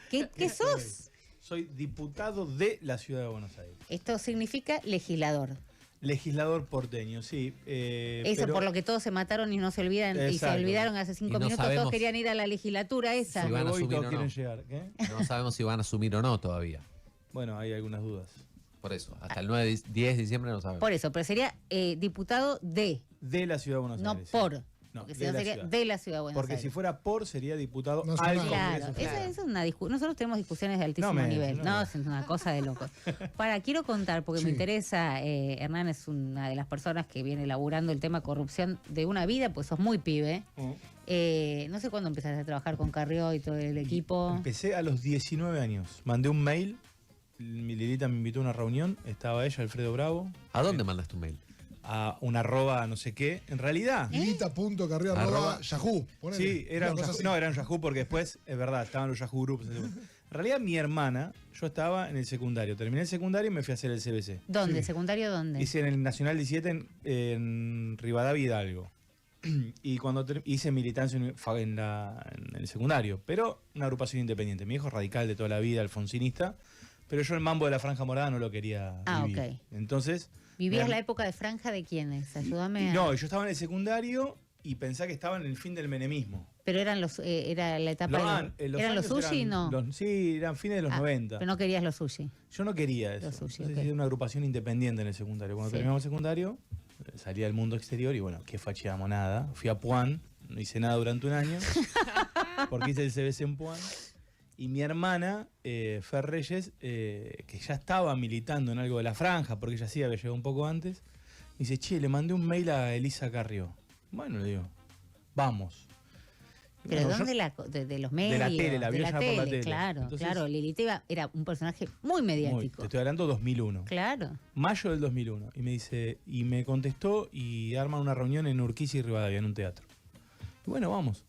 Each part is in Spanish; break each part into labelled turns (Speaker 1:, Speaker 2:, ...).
Speaker 1: ¿Qué sos?
Speaker 2: Soy diputado de la Ciudad de Buenos Aires.
Speaker 1: Esto significa legislador.
Speaker 2: Legislador porteño, sí.
Speaker 1: Eso,
Speaker 2: pero,
Speaker 1: por lo que todos se mataron y no se olvidan.
Speaker 2: Exacto.
Speaker 1: Y se olvidaron hace 5 minutos.
Speaker 3: Sabemos
Speaker 1: Todos querían ir a la legislatura esa.
Speaker 3: si van a
Speaker 2: voy,
Speaker 3: asumir
Speaker 2: todos
Speaker 3: o
Speaker 2: quieren
Speaker 3: no.
Speaker 2: llegar. ¿Qué?
Speaker 3: No sabemos si van a asumir o no todavía.
Speaker 2: Bueno, hay algunas dudas.
Speaker 3: Por eso, hasta el 10 de diciembre no sabemos.
Speaker 1: Por eso, pero sería diputado de
Speaker 2: La Ciudad de Buenos
Speaker 1: no
Speaker 2: Aires.
Speaker 1: por.
Speaker 2: Sí. No,
Speaker 1: Porque si no
Speaker 2: la
Speaker 1: sería
Speaker 2: ciudad.
Speaker 1: de la Ciudad de Buenos
Speaker 2: Porque
Speaker 1: Aires.
Speaker 2: si fuera por, sería diputado
Speaker 4: No,
Speaker 2: al
Speaker 1: Claro,
Speaker 2: Congreso.
Speaker 1: esa es una discusión. Nosotros tenemos discusiones de altísimo nivel. No, es una cosa de locos. Quiero contar, porque me interesa, Hernán es una de las personas que viene elaborando el tema corrupción de una vida, pues sos muy pibe. No sé cuándo empezaste a trabajar con Carrió y todo el equipo.
Speaker 2: Empecé a los 19 años. Mandé un mail. Mi Lilita me invitó a una reunión. Estaba ella, Alfredo Bravo.
Speaker 3: ¿A dónde mandas tu mail?
Speaker 2: A un arroba no sé qué. En realidad...
Speaker 4: Lilita.carrió@yahoo.
Speaker 2: Sí, era un Yahoo, no, era un Yahoo porque después, es verdad, estaban los Yahoo Groups. En realidad mi hermana, yo estaba en el secundario. Terminé el secundario y me fui a hacer el CBC.
Speaker 1: ¿Dónde? ¿Secundario dónde?
Speaker 2: Hice en el Nacional 17 en Rivadavia Hidalgo. Y cuando hice militancia en el secundario, pero una agrupación independiente. Mi hijo es radical de toda la vida, alfonsinista, pero yo el mambo de la Franja Morada no lo quería vivir.
Speaker 1: Ok.
Speaker 2: Entonces...
Speaker 1: ¿Vivías la época de franja de quiénes? Ayúdame a...
Speaker 2: No, yo estaba en el secundario y pensaba que estaba en el fin del menemismo.
Speaker 1: Pero eran era la etapa ¿eran los sushi no?
Speaker 2: Sí, eran fines de los 90.
Speaker 1: Pero no querías los sushi.
Speaker 2: Yo no quería eso.
Speaker 1: Los sushi,
Speaker 2: Entonces hice una agrupación independiente en el secundario. Cuando terminamos el secundario, salí al mundo exterior y bueno, qué facheamos nada. Fui a Puan, no hice nada durante un año, porque hice el CBC en Puan. Y mi hermana, Fer Reyes, que ya estaba militando en algo de la franja, porque ella sí había llegado un poco antes, me dice, che, le mandé un mail a Elisa Carrió. Bueno, le digo, vamos.
Speaker 1: ¿Pero
Speaker 2: bueno,
Speaker 1: dónde de los medios?
Speaker 2: De la tele, la vio ya por la tele.
Speaker 1: Claro,
Speaker 2: Entonces,
Speaker 1: claro. Lilita era un personaje muy mediático.
Speaker 2: Te estoy hablando 2001.
Speaker 1: Claro.
Speaker 2: Mayo del 2001. Y me dice, y me contestó y arman una reunión en Urquiza y Rivadavia, en un teatro. Y bueno, vamos.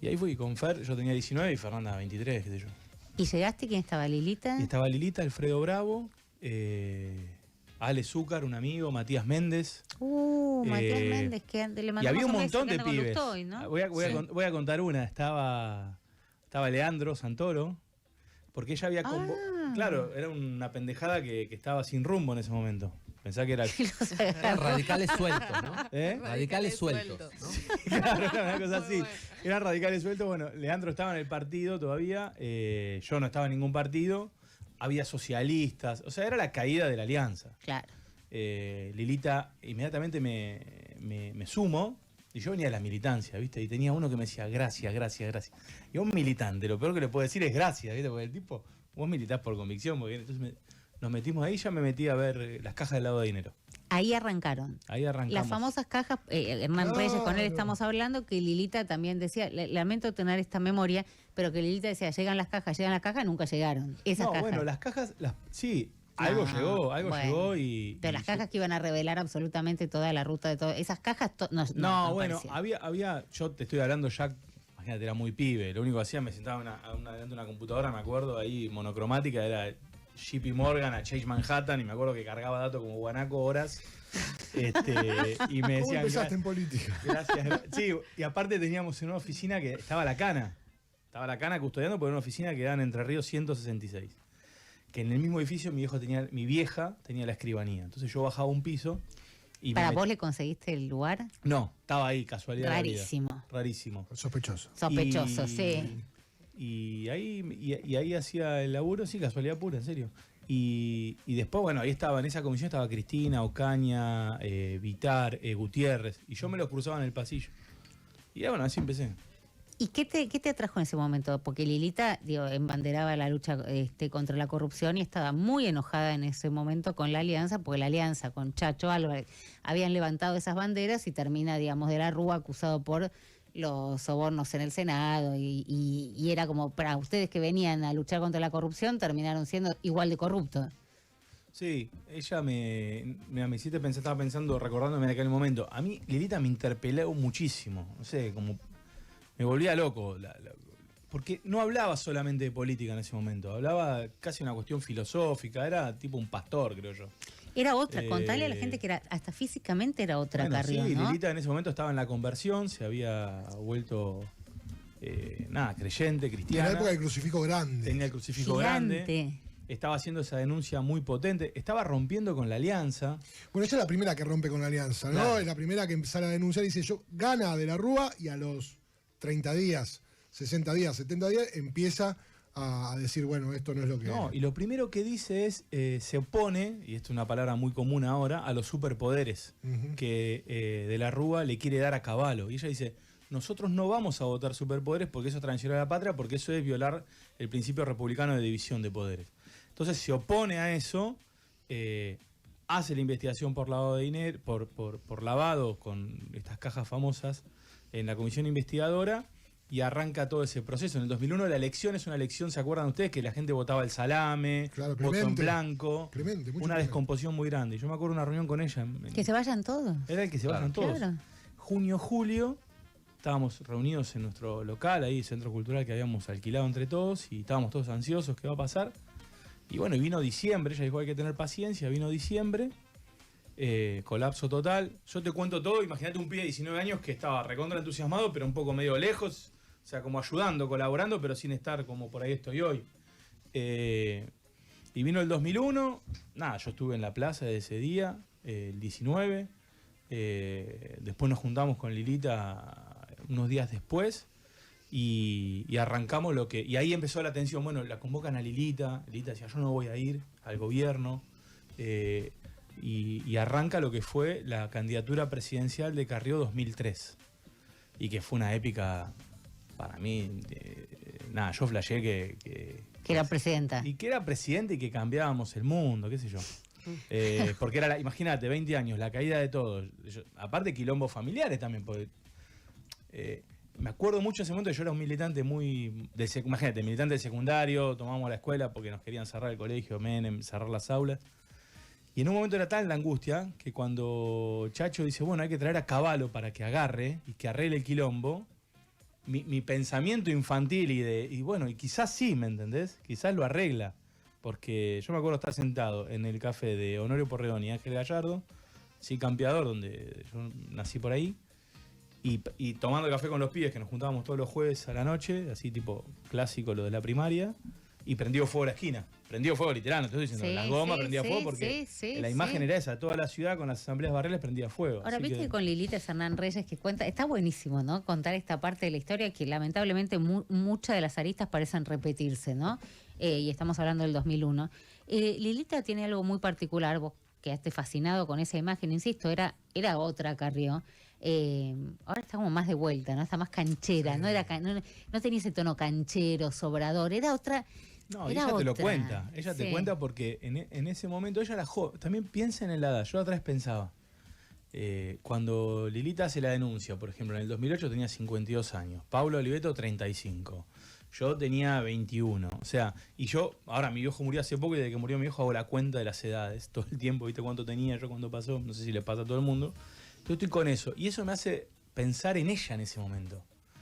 Speaker 2: Y ahí fui con Fer, yo tenía 19 y Fernanda 23, qué sé yo.
Speaker 1: ¿Y llegaste? ¿Quién estaba? ¿Lilita?
Speaker 2: Y estaba Lilita, Alfredo Bravo, Ale Zúcar, un amigo, Matías Méndez.
Speaker 1: Matías Méndez, que le mandamos
Speaker 2: y había un
Speaker 1: beso,
Speaker 2: montón
Speaker 1: que
Speaker 2: de
Speaker 1: anda con
Speaker 2: pibes.
Speaker 1: Lustoy, ¿no?
Speaker 2: Voy a contar una. Estaba Leandro Santoro, porque ella había... Claro, era una pendejada que estaba sin rumbo en ese momento. Pensaba que era...
Speaker 3: Eran radicales sueltos, ¿no? Radicales sueltos. ¿no?
Speaker 2: Claro, era una cosa así. Eran radicales sueltos. Bueno, Leandro estaba en el partido todavía. Yo no estaba en ningún partido. Había socialistas. O sea, era la caída de la alianza.
Speaker 1: Claro.
Speaker 2: Lilita, inmediatamente me sumo. Y yo venía de la militancia, ¿viste? Y tenía uno que me decía, gracias, gracias, gracias. Y a un militante, lo peor que le puedo decir es gracias, ¿viste? Porque el tipo, vos militás por convicción. Porque entonces nos metimos ahí, ya me metí a ver las cajas del lavado de dinero.
Speaker 1: Ahí arrancaron.
Speaker 2: Ahí arrancamos.
Speaker 1: Las famosas cajas, Hernán Reyes, con él estamos hablando, que Lilita también decía, lamento tener esta memoria, pero que Lilita decía, llegan las cajas, nunca llegaron. Esas cajas.
Speaker 2: Bueno, las cajas, sí, algo llegó y...
Speaker 1: Pero las cajas que iban a revelar absolutamente toda la ruta de todo, esas cajas
Speaker 2: no bueno, había, yo te estoy hablando ya, imagínate, era muy pibe, lo único que hacía, me sentaba delante de una computadora, me acuerdo, ahí monocromática, era JP Morgan a Chase Manhattan, y me acuerdo que cargaba datos como guanaco horas. Y me decían...
Speaker 4: ¿Cómo empezaste en política?
Speaker 2: Gracias. Sí, y aparte teníamos en una oficina que estaba la cana. Estaba la cana custodiando por una oficina que era en Entre Ríos 166. Que en el mismo edificio mi vieja tenía la escribanía. Entonces yo bajaba un piso y...
Speaker 1: ¿Para vos le conseguiste el lugar?
Speaker 2: No, estaba ahí, casualidad.
Speaker 1: Rarísimo.
Speaker 2: Rarísimo.
Speaker 4: Sospechoso.
Speaker 1: Sospechoso, sí.
Speaker 2: Y ahí hacía el laburo, sí, casualidad pura, en serio. Y después, bueno, ahí estaba, en esa comisión estaba Cristina, Ocaña, Vitar, Gutiérrez, y yo me los cruzaba en el pasillo. Y bueno, así empecé.
Speaker 1: ¿Y qué te atrajo en ese momento? Porque Lilita, embanderaba la lucha contra la corrupción y estaba muy enojada en ese momento con la alianza, porque la alianza con Chacho Álvarez habían levantado esas banderas y termina, digamos, de la Rúa acusado por los sobornos en el Senado y era como, para ustedes que venían a luchar contra la corrupción, terminaron siendo igual de corruptos.
Speaker 2: Sí, ella me hiciste pensar, estaba pensando, recordándome de aquel momento. A mí Lilita me interpeló muchísimo, no sé, como me volvía loco, porque no hablaba solamente de política en ese momento, hablaba casi una cuestión filosófica, era tipo un pastor, creo yo.
Speaker 1: Era otra, contale a la gente que era hasta físicamente era otra,
Speaker 2: bueno,
Speaker 1: Carrió,
Speaker 2: sí,
Speaker 1: ¿no?
Speaker 2: Lilita en ese momento estaba en la conversión, se había vuelto creyente,
Speaker 4: En
Speaker 2: cristiana.
Speaker 4: la época del crucifijo grande.
Speaker 2: Tenía el crucifijo
Speaker 1: Gigante.
Speaker 2: grande. Estaba haciendo esa denuncia muy potente. Estaba rompiendo con la alianza.
Speaker 4: Bueno, ella es la primera que rompe con la alianza, ¿no?
Speaker 2: Claro.
Speaker 4: Es la primera que sale a denunciar y dice, yo gana de la Rúa, y a los 30 días, 60 días, 70 días, empieza a decir, bueno, esto no es lo que...
Speaker 2: No, y lo primero que dice es, se opone, y esto es una palabra muy común ahora, a los superpoderes
Speaker 4: Ujú.
Speaker 2: que de la Rúa le quiere dar a Cavallo. Y ella dice, nosotros no vamos a votar superpoderes porque eso es traicionar a la patria, porque eso es violar el principio republicano de división de poderes. Entonces se opone a eso, hace la investigación por lavado de dinero, por lavado con estas cajas famosas en la comisión investigadora, y arranca todo ese proceso. En el 2001 la elección es una elección, ¿se acuerdan ustedes? Que la gente votaba el salame,
Speaker 4: Claro,
Speaker 2: voto en
Speaker 4: Clemente.
Speaker 2: blanco,
Speaker 4: Clemente, mucho
Speaker 2: una
Speaker 4: Clemente.
Speaker 2: descomposición muy grande. Yo me acuerdo de una reunión con ella.
Speaker 1: Que se vayan todos.
Speaker 2: Era el que se vayan todos.
Speaker 1: Claro.
Speaker 2: Junio, julio, estábamos reunidos en nuestro local, ahí, centro cultural que habíamos alquilado entre todos, y estábamos todos ansiosos, ¿qué va a pasar? Y bueno, y vino diciembre, ella dijo hay que tener paciencia, vino diciembre, colapso total. Yo te cuento todo, imagínate un pibe de 19 años que estaba recontra entusiasmado, pero un poco medio lejos, o sea, como ayudando, colaborando, pero sin estar como por ahí estoy hoy. Y vino el 2001, nada, yo estuve en la plaza de ese día, el 19, después nos juntamos con Lilita unos días después, y arrancamos lo que... Y ahí empezó la tensión, bueno, la convocan a Lilita, Lilita decía, yo no voy a ir al gobierno, y arranca lo que fue la candidatura presidencial de Carrió 2003, y que fue una épica para mí, nada, yo flasheé que
Speaker 1: Que era presidenta.
Speaker 2: y que era presidente y que cambiábamos el mundo, qué sé yo. Porque era, imagínate, 20 años, la caída de todos. Aparte quilombos familiares también, porque me acuerdo mucho de ese momento que yo era un militante muy... imagínate, militante del secundario, tomábamos la escuela porque nos querían cerrar el colegio, Menem, cerrar las aulas. Y en un momento era tal la angustia que cuando Chacho dice, bueno, hay que traer a Cavallo para que agarre y que arregle el quilombo, mi pensamiento infantil y bueno, y quizás sí, ¿me entendés? Quizás lo arregla. Porque yo me acuerdo estar sentado en el café de Honorio Porredón y Ángel Gallardo, sí, Campeador, donde yo nací por ahí, y tomando café con los pibes, que nos juntábamos todos los jueves a la noche, así tipo clásico lo de la primaria, y prendió fuego la esquina. Prendió fuego literal, no te estoy diciendo,
Speaker 1: Sí,
Speaker 2: las gomas
Speaker 1: sí,
Speaker 2: prendía
Speaker 1: sí,
Speaker 2: fuego porque
Speaker 1: sí,
Speaker 2: la imagen
Speaker 1: sí.
Speaker 2: era esa, toda la ciudad con las asambleas barriales prendía fuego.
Speaker 1: Ahora,
Speaker 2: así
Speaker 1: viste que con Lilita Hernán Reyes que cuenta, está buenísimo, ¿no? Contar esta parte de la historia que lamentablemente muchas de las aristas parecen repetirse, ¿no? Y estamos hablando del 2001. Lilita tiene algo muy particular, vos quedaste fascinado con esa imagen, insisto, era otra Carrió. Ahora está como más de vuelta, ¿no? Está más canchera,
Speaker 4: Sí.
Speaker 1: no tenía ese tono canchero, sobrador, era otra...
Speaker 2: No, y
Speaker 1: Era
Speaker 2: ella te lo
Speaker 1: otra.
Speaker 2: cuenta. Ella te
Speaker 1: Sí.
Speaker 2: cuenta porque en ese momento ella era joven. También piensa en la edad. Yo otra vez pensaba. Cuando Lilita hace la denuncia, por ejemplo, en el 2008 tenía 52 años. Pablo Oliveto, 35. Yo tenía 21. O sea, y yo, ahora mi viejo murió hace poco y desde que murió mi viejo hago la cuenta de las edades. Todo el tiempo, ¿viste cuánto tenía yo cuando pasó? No sé si le pasa a todo el mundo. Entonces estoy con eso. Y eso me hace pensar en ella en ese momento.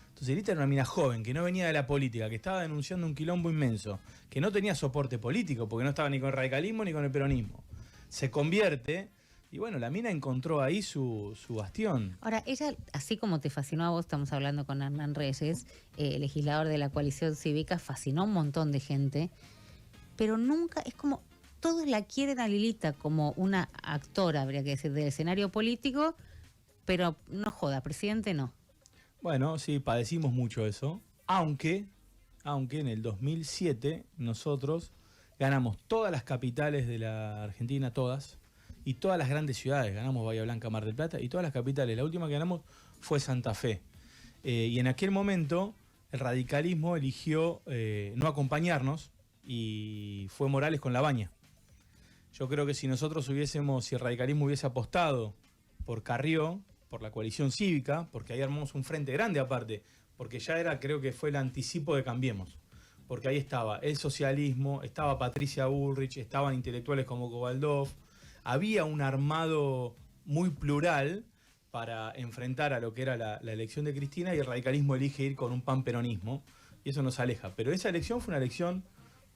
Speaker 2: Entonces Lilita era una mina joven, que no venía de la política, que estaba denunciando un quilombo inmenso, que no tenía soporte político, porque no estaba ni con el radicalismo ni con el peronismo. Se convierte, y bueno, la mina encontró ahí su bastión.
Speaker 1: Ahora, ella, así como te fascinó a vos, estamos hablando con Hernán Reyes, legislador de la coalición cívica, fascinó a un montón de gente, pero nunca, es como, todos la quieren a Lilita como una actora, habría que decir, del escenario político, pero no joda, presidente no.
Speaker 2: Bueno, sí, padecimos mucho eso, aunque en el 2007 nosotros ganamos todas las capitales de la Argentina, todas, y todas las grandes ciudades, ganamos Bahía Blanca, Mar del Plata, y todas las capitales. La última que ganamos fue Santa Fe. Y en aquel momento el radicalismo eligió no acompañarnos, y fue Morales con La Baña. Yo creo que si el radicalismo hubiese apostado por Carrió, por la coalición cívica, porque ahí armamos un frente grande aparte, porque ya era, creo que fue el anticipo de Cambiemos, porque ahí estaba el socialismo, estaba Patricia Bullrich, estaban intelectuales como Kovaldov, había un armado muy plural para enfrentar a lo que era la elección de Cristina, y el radicalismo elige ir con un panperonismo, y eso nos aleja. Pero esa elección fue una elección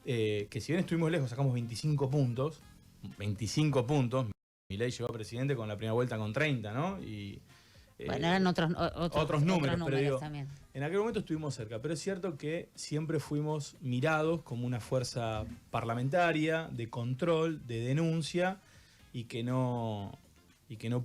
Speaker 2: que, si bien estuvimos lejos, sacamos 25 puntos, Milei llegó a presidente con la primera vuelta con 30, ¿no? Y
Speaker 1: Bueno, eran
Speaker 2: otros números, pero digo,
Speaker 1: también.
Speaker 2: en aquel momento estuvimos cerca, pero es cierto que siempre fuimos mirados como una fuerza parlamentaria, de control, de denuncia, y que no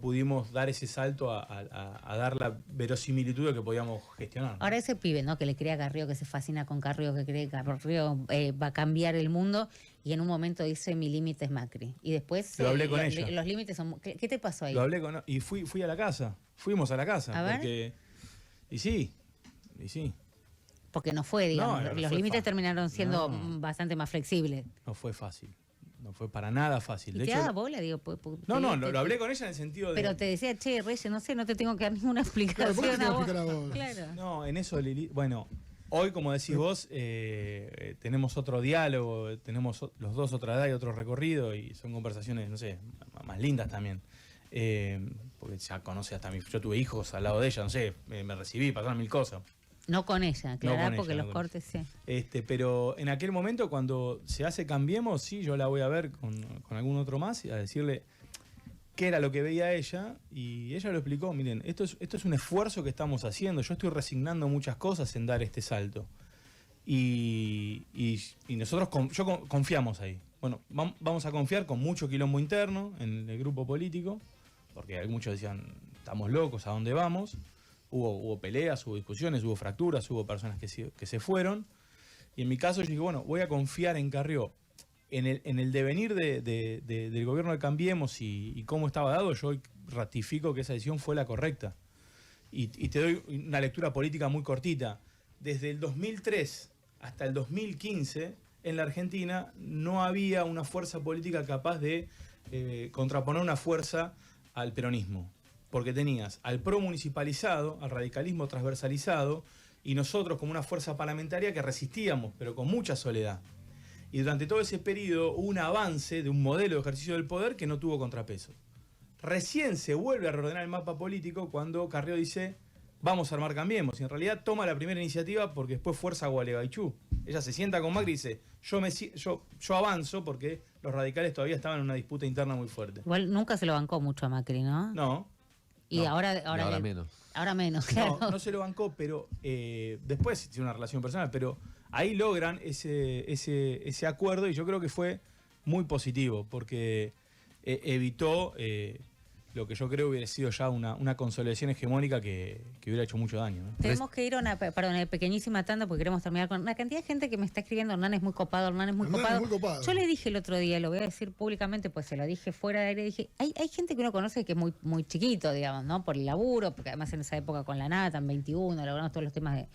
Speaker 2: pudimos dar ese salto a dar la verosimilitud de que podíamos gestionar.
Speaker 1: Ahora ese pibe, ¿no? Que le cree a Carrió, que se fascina con Carrió, que cree que Carrió va a cambiar el mundo, y en un momento dice mi límite es Macri. Y después
Speaker 2: Lo hablé con ella.
Speaker 1: Los límites son... ¿Qué te pasó ahí?
Speaker 2: Lo hablé con... Y fui a la casa. Fuimos a la casa.
Speaker 1: A ver.
Speaker 2: Porque, y sí.
Speaker 1: Porque no fue, digamos.
Speaker 2: No
Speaker 1: los
Speaker 2: fue
Speaker 1: límites
Speaker 2: fácil.
Speaker 1: terminaron siendo
Speaker 2: No.
Speaker 1: bastante más flexibles.
Speaker 2: No fue fácil. No fue para nada fácil.
Speaker 1: ¿Y
Speaker 2: De
Speaker 1: te
Speaker 2: hecho,
Speaker 1: daba bola? Digo,
Speaker 2: no, lo hablé con ella en el sentido de...
Speaker 1: Pero te decía, che, Reyes, no sé, no te tengo que dar ninguna
Speaker 4: Claro, ¿por qué
Speaker 1: explicación
Speaker 4: te
Speaker 1: a
Speaker 4: voy a
Speaker 1: vos.
Speaker 4: explicar a vos?
Speaker 1: Claro.
Speaker 2: No, en eso, Lili... Bueno, hoy, como decís vos, tenemos otro diálogo, tenemos los dos otra edad y otro recorrido, y son conversaciones, no sé, más lindas también. Porque ya conoce hasta mí. Yo tuve hijos al lado de ella, no sé, me recibí, pasaron mil cosas.
Speaker 1: No con ella, claro,
Speaker 2: No con
Speaker 1: porque
Speaker 2: ella,
Speaker 1: los
Speaker 2: no con
Speaker 1: cortes sí.
Speaker 2: Pero en aquel momento, cuando se hace Cambiemos, sí, yo la voy a ver con algún otro más y a decirle qué era lo que veía ella, y ella lo explicó. Miren, esto es un esfuerzo que estamos haciendo, yo estoy resignando muchas cosas en dar este salto. Y nosotros confiamos ahí. Bueno, vamos a confiar con mucho quilombo interno en el grupo político, porque muchos decían, estamos locos, ¿a dónde vamos? Hubo peleas, hubo discusiones, hubo fracturas, hubo personas que se fueron. Y en mi caso yo dije, bueno, voy a confiar en Carrió. En el devenir del gobierno de Cambiemos y cómo estaba dado, yo hoy ratifico que esa decisión fue la correcta. Y te doy una lectura política muy cortita. Desde el 2003 hasta el 2015, en la Argentina no había una fuerza política capaz de contraponer una fuerza al peronismo. Porque tenías al pro municipalizado, al radicalismo transversalizado, y nosotros como una fuerza parlamentaria que resistíamos, pero con mucha soledad. Y durante todo ese periodo hubo un avance de un modelo de ejercicio del poder que no tuvo contrapeso. Recién se vuelve a reordenar el mapa político cuando Carrió dice, vamos a armar Cambiemos. Y en realidad toma la primera iniciativa porque después fuerza a Gualeguaychú. Ella se sienta con Macri y dice, yo avanzo porque los radicales todavía estaban en una disputa interna muy fuerte.
Speaker 1: Igual nunca se lo bancó mucho a Macri, ¿no?
Speaker 2: No.
Speaker 1: Y
Speaker 2: no.
Speaker 1: ahora
Speaker 3: menos.
Speaker 1: Ahora menos, claro.
Speaker 2: No se lo bancó, pero después tiene una relación personal, pero ahí logran ese acuerdo y yo creo que fue muy positivo porque evitó lo que yo creo hubiera sido ya una consolidación hegemónica que hubiera hecho mucho daño, ¿no?
Speaker 1: Tenemos que ir a una pequeñísima tanda porque queremos terminar con una cantidad de gente que me está escribiendo. Hernán es muy copado, Hernán es muy copado. Yo le dije el otro día, lo voy a decir públicamente, pues se lo dije fuera de aire, dije, hay gente que uno conoce que es muy, muy chiquito, digamos, ¿no? Por el laburo, porque además en esa época con la Nata, en 21, logramos todos los temas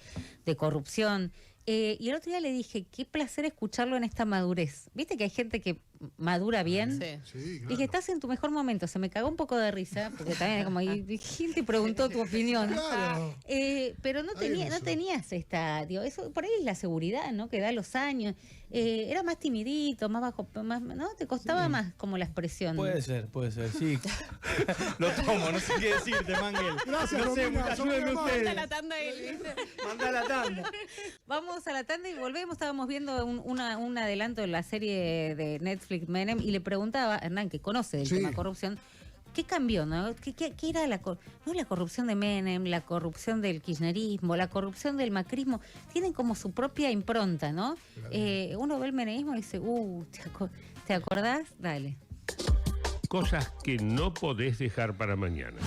Speaker 1: de corrupción. Y el otro día le dije, qué placer escucharlo en esta madurez. ¿Viste que hay gente que madura bien?
Speaker 4: Sí, claro.
Speaker 1: Dije, estás en tu mejor momento. Se me cagó un poco de risa, porque también es como, ¿quién te preguntó tu opinión?
Speaker 4: Claro.
Speaker 1: Pero no tenías esta, digo, eso por ahí es la seguridad, ¿no? Que da los años. Era más timidito, más bajo, ¿no? Te costaba más como la expresión.
Speaker 2: Puede ser, sí. Lo tomo, no sé qué decirte, Manguel.
Speaker 4: Gracias,
Speaker 2: no sé,
Speaker 4: Romina,
Speaker 2: ayúdenme
Speaker 4: sos muy
Speaker 2: ustedes.
Speaker 5: Manda la tanda él, ¿viste?
Speaker 2: Manda la tanda.
Speaker 1: Vamos a la tanda y volvemos. Estábamos viendo un adelanto de la serie de Netflix Menem y le preguntaba a Hernán, que conoce del tema corrupción, ¿qué cambió? ¿No? ¿Qué era la corrupción de Menem, la corrupción del kirchnerismo, la corrupción del macrismo? Tienen como su propia impronta, ¿no? Uno ve el menemismo y dice, ¿te acordás? Dale.
Speaker 6: Cosas que no podés dejar para mañana.